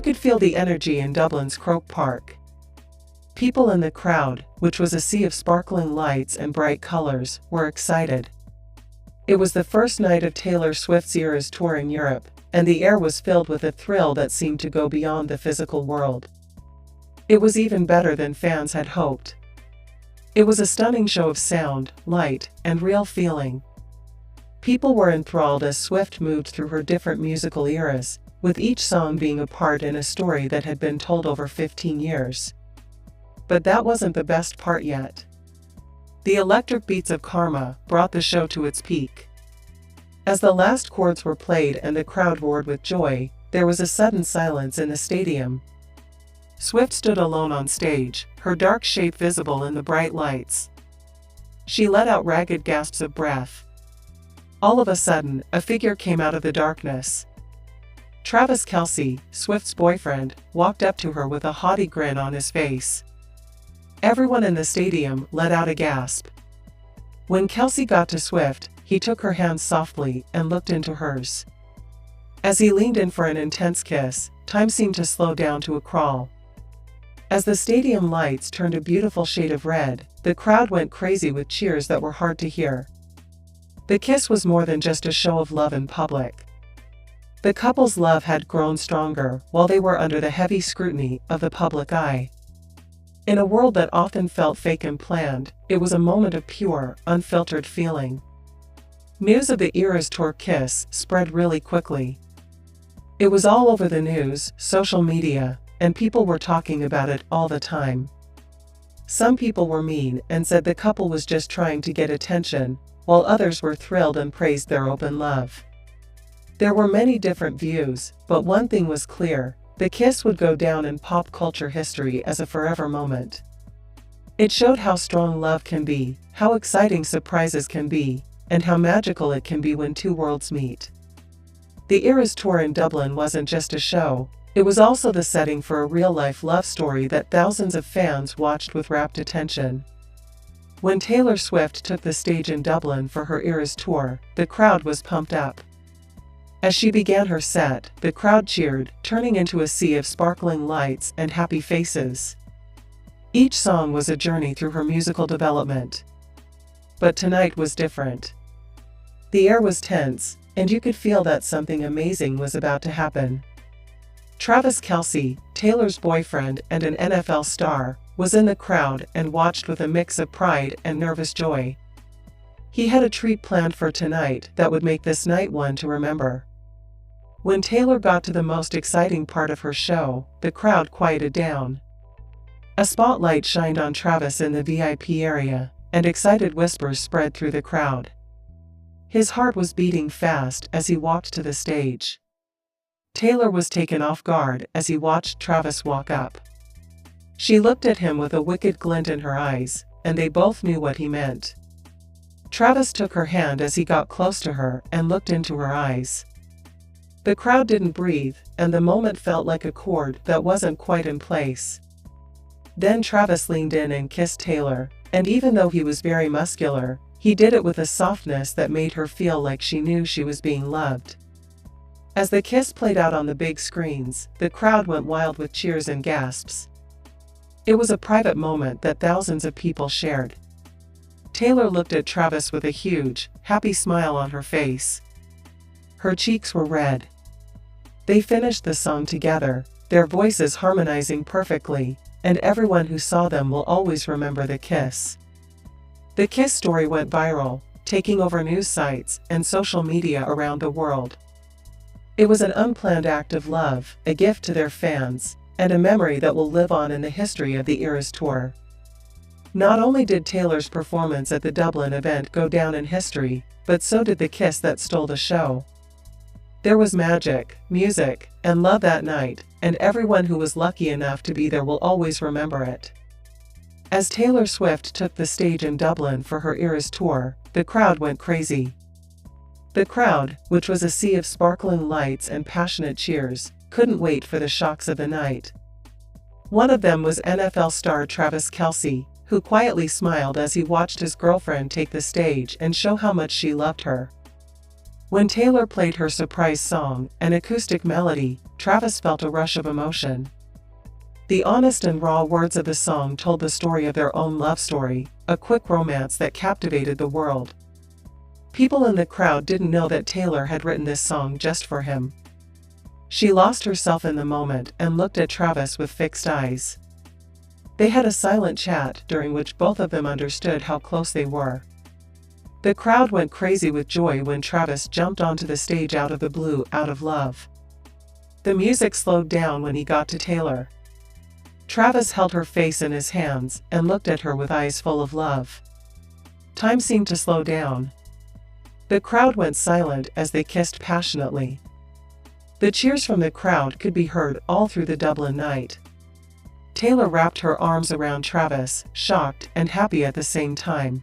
you could feel the energy in Dublin's Croke Park. People in the crowd, which was a sea of sparkling lights and bright colors, were excited. It was the first night of Taylor Swift's Eras tour in Europe, and the air was filled with a thrill that seemed to go beyond the physical world. It was even better than fans had hoped. It was a stunning show of sound, light, and real feeling. People were enthralled as Swift moved through her different musical eras, with each song being a part in a story that had been told over 15 years. But that wasn't the best part yet. The electric beats of Karma brought the show to its peak. As the last chords were played and the crowd roared with joy, there was a sudden silence in the stadium. Swift stood alone on stage, her dark shape visible in the bright lights. She let out ragged gasps of breath. All of a sudden, a figure came out of the darkness. Travis Kelce, Swift's boyfriend, walked up to her with a haughty grin on his face. Everyone in the stadium let out a gasp. When Kelce got to Swift, he took her hand softly and looked into hers. As he leaned in for an intense kiss, time seemed to slow down to a crawl. As the stadium lights turned a beautiful shade of red, the crowd went crazy with cheers that were hard to hear. The kiss was more than just a show of love in public. The couple's love had grown stronger while they were under the heavy scrutiny of the public eye. In a world that often felt fake and planned, it was a moment of pure, unfiltered feeling. News of the Eras Tour kiss spread really quickly. It was all over the news, social media, and people were talking about it all the time. Some people were mean and said the couple was just trying to get attention, while others were thrilled and praised their open love. There were many different views, but one thing was clear: the kiss would go down in pop culture history as a forever moment. It showed how strong love can be, how exciting surprises can be, and how magical it can be when two worlds meet. The Eras Tour in Dublin wasn't just a show, it was also the setting for a real-life love story that thousands of fans watched with rapt attention. When Taylor Swift took the stage in Dublin for her Eras Tour, the crowd was pumped up. As she began her set, the crowd cheered, turning into a sea of sparkling lights and happy faces. Each song was a journey through her musical development. But tonight was different. The air was tense, and you could feel that something amazing was about to happen. Travis Kelce, Taylor's boyfriend and an NFL star, was in the crowd and watched with a mix of pride and nervous joy. He had a treat planned for tonight that would make this night one to remember. When Taylor got to the most exciting part of her show, the crowd quieted down. A spotlight shined on Travis in the VIP area, and excited whispers spread through the crowd. His heart was beating fast as he walked to the stage. Taylor was taken off guard as he watched Travis walk up. She looked at him with a wicked glint in her eyes, and they both knew what he meant. Travis took her hand as he got close to her and looked into her eyes. The crowd didn't breathe, and the moment felt like a chord that wasn't quite in place. Then Travis leaned in and kissed Taylor, and even though he was very muscular, he did it with a softness that made her feel like she knew she was being loved. As the kiss played out on the big screens, the crowd went wild with cheers and gasps. It was a private moment that thousands of people shared. Taylor looked at Travis with a huge, happy smile on her face. Her cheeks were red. They finished the song together, their voices harmonizing perfectly, and everyone who saw them will always remember the kiss. The kiss story went viral, taking over news sites and social media around the world. It was an unplanned act of love, a gift to their fans, and a memory that will live on in the history of the Eras Tour. Not only did Taylor's performance at the Dublin event go down in history, but so did the kiss that stole the show. There was magic, music, and love that night, and everyone who was lucky enough to be there will always remember it. As Taylor Swift took the stage in Dublin for her Eras Tour, the crowd went crazy. The crowd, which was a sea of sparkling lights and passionate cheers, couldn't wait for the shocks of the night. One of them was NFL star Travis Kelce, who quietly smiled as he watched his girlfriend take the stage and show how much she loved her. When Taylor played her surprise song, an acoustic melody, Travis felt a rush of emotion. The honest and raw words of the song told the story of their own love story, a quick romance that captivated the world. People in the crowd didn't know that Taylor had written this song just for him. She lost herself in the moment and looked at Travis with fixed eyes. They had a silent chat during which both of them understood how close they were. The crowd went crazy with joy when Travis jumped onto the stage out of the blue, out of love. The music slowed down when he got to Taylor. Travis held her face in his hands and looked at her with eyes full of love. Time seemed to slow down. The crowd went silent as they kissed passionately. The cheers from the crowd could be heard all through the Dublin night. Taylor wrapped her arms around Travis, shocked and happy at the same time.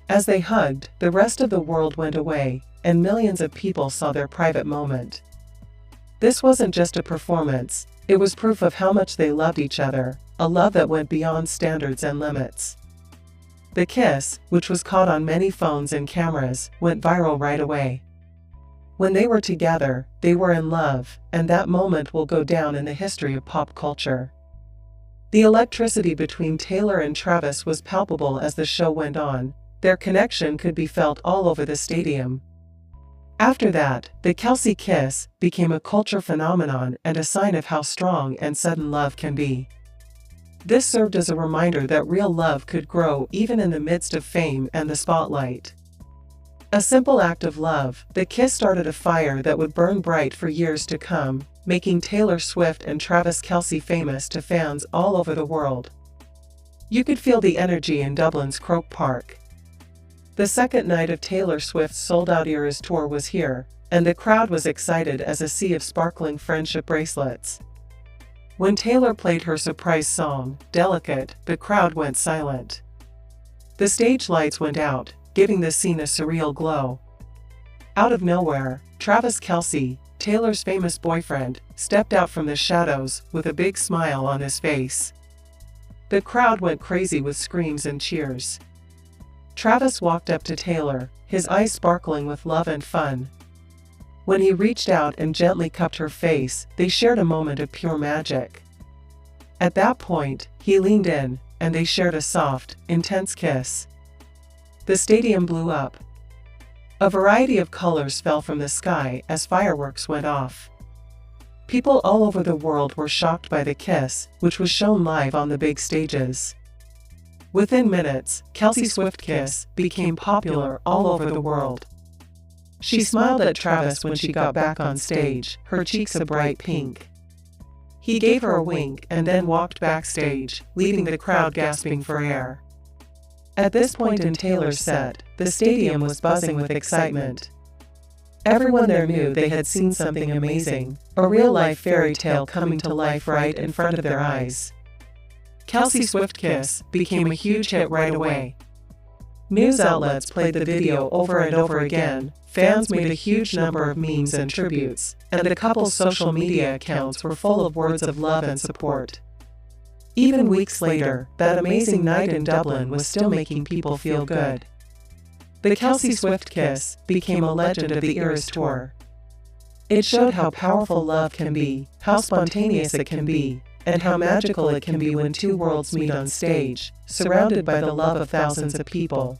As they hugged, the rest of the world went away, and millions of people saw their private moment. This wasn't just a performance, it was proof of how much they loved each other, a love that went beyond standards and limits. The kiss, which was caught on many phones and cameras, went viral right away. When they were together, they were in love, and that moment will go down in the history of pop culture. The electricity between Taylor and Travis was palpable as the show went on. Their connection could be felt all over the stadium. After that, the Kelce kiss became a culture phenomenon and a sign of how strong and sudden love can be. This served as a reminder that real love could grow even in the midst of fame and the spotlight. A simple act of love, the kiss started a fire that would burn bright for years to come, making Taylor Swift and Travis Kelce famous to fans all over the world. You could feel the energy in Dublin's Croke Park. The second night of Taylor Swift's sold-out Eras tour was here, and the crowd was excited as a sea of sparkling friendship bracelets. When Taylor played her surprise song, Delicate, the crowd went silent. The stage lights went out, giving the scene a surreal glow. Out of nowhere, Travis Kelce, Taylor's famous boyfriend, stepped out from the shadows with a big smile on his face. The crowd went crazy with screams and cheers. Travis walked up to Taylor, his eyes sparkling with love and fun. When he reached out and gently cupped her face, they shared a moment of pure magic. At that point, he leaned in, and they shared a soft, intense kiss. The stadium blew up. A variety of colors fell from the sky as fireworks went off. People all over the world were shocked by the kiss, which was shown live on the big stages. Within minutes, Kelce Swift's kiss became popular all over the world. She smiled at Travis when she got back on stage, her cheeks a bright pink. He gave her a wink and then walked backstage, leaving the crowd gasping for air. At this point in Taylor's set, the stadium was buzzing with excitement. Everyone there knew they had seen something amazing, a real-life fairy tale coming to life right in front of their eyes. Kelce Swift's kiss became a huge hit right away. News outlets played the video over and over again, fans made a huge number of memes and tributes, and the couple's social media accounts were full of words of love and support. Even weeks later, that amazing night in Dublin was still making people feel good. The Kelce Swift kiss became a legend of the Eras tour. It showed how powerful love can be, how spontaneous it can be, and how magical it can be when two worlds meet on stage, surrounded by the love of thousands of people.